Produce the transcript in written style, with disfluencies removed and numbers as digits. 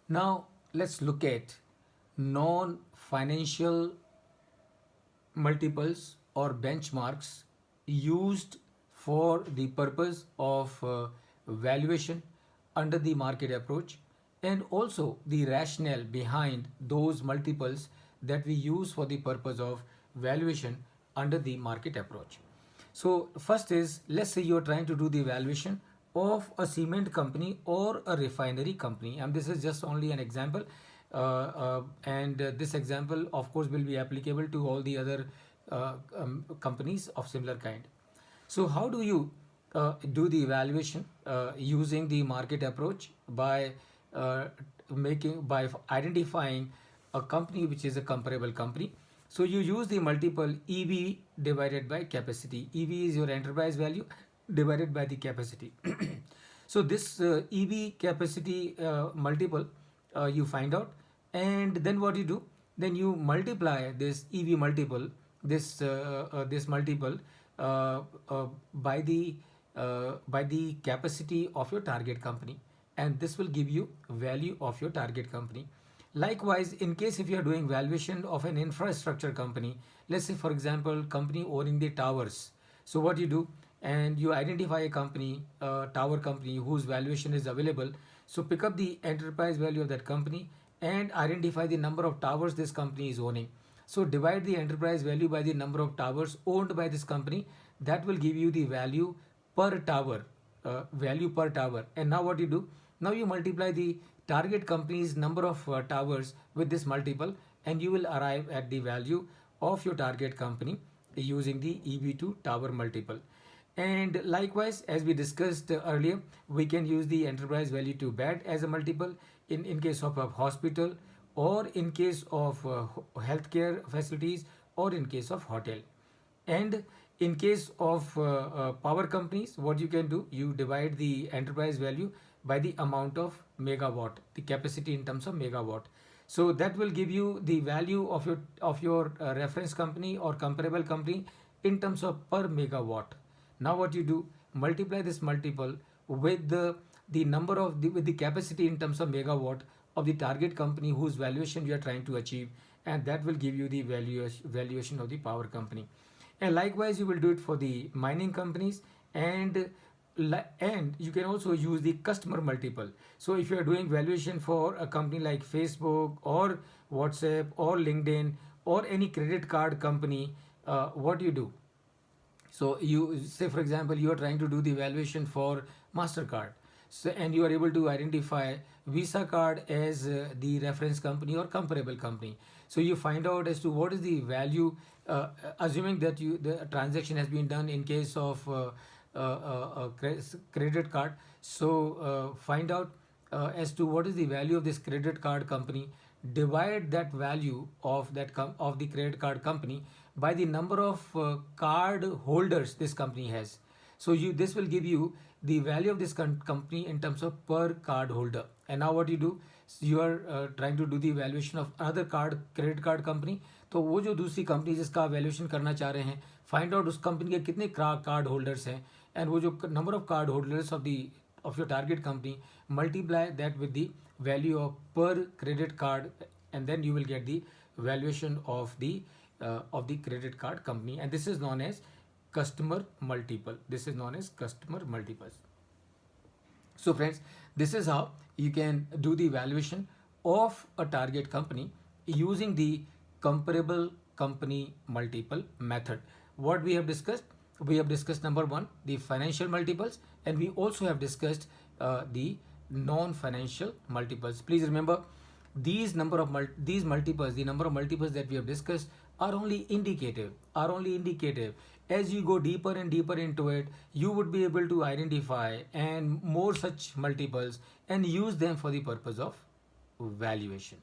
Now let's look at non-financial multiples or benchmarks used for the purpose of valuation under the market approach, and also the rationale behind those multiples that we use for the purpose of valuation under the market approach. So first is, let's say you're trying to do the valuation of a cement company or a refinery company, and this is just only an example, and this example of course will be applicable to all the other companies of similar kind. So how do you do the evaluation using the market approach? By identifying a company which is a comparable company. So you use the multiple EV divided by capacity. EV is your enterprise value divided by the capacity. So this EV capacity multiple you find out, and then what you do? Then you multiply this EV multiple, this multiple uh, uh, by the by the capacity of your target company, and this will give you value of your target company. Likewise, in case if you are doing valuation of an infrastructure company, let's say for example company owning the towers. So what you do, and you identify a company, tower company whose valuation is available. So pick up the enterprise value of that company and identify the number of towers this company is owning. So divide the enterprise value by the number of towers owned by this company. That will give you the value per tower, value per tower. And now what you do? Now you multiply the target company's number of towers with this multiple, and you will arrive at the value of your target company using the EV to tower multiple. And likewise, as we discussed earlier, we can use the enterprise value to bed as a multiple in case of a hospital, or in case of healthcare facilities, or in case of hotel. And in case of power companies, what you can do, you divide the enterprise value by the amount of megawatt, the capacity in terms of megawatt. So that will give you the value of your reference company or comparable company in terms of per megawatt. Now what you do, multiply this multiple with the number of with the capacity in terms of megawatt of the target company whose valuation you are trying to achieve, and that will give you the valuation of the power company. And likewise you will do it for the mining companies, and and you can also use the customer multiple. So if you are doing valuation for a company like Facebook or WhatsApp or LinkedIn or any credit card company, what do you do? So you say, for example, you are trying to do the evaluation for MasterCard. So, and you are able to identify Visa card as the reference company or comparable company. So you find out as to what is the value, assuming that the transaction has been done in case of credit card. So find out as to what is the value of this credit card company. Divide that value of of the credit card company by the number of card holders this company has. So this will give you the value of this company in terms of per card holder. And now what you do, you are trying to do the valuation of another credit card company. तो वो जो दूसरी company जिसका valuation करना चाह रहे हैं, find out उस कंपनी के कितने कार्ड होल्डर्स हैं, एंड वो जो number of card holders of your target company, multiply that with the value of per credit card, and then you will get the valuation of the credit card company, and this is known as customer multiple. This is known as customer multiples. So friends, this is how you can do the valuation of a target company using the comparable company multiple method. What we have discussed? We have discussed number one, the financial multiples, and we also have discussed the non-financial multiples. Please remember, these multiples, the number of multiples that we have discussed are only indicative, As you go deeper and deeper into it, you would be able to identify and more such multiples and use them for the purpose of valuation.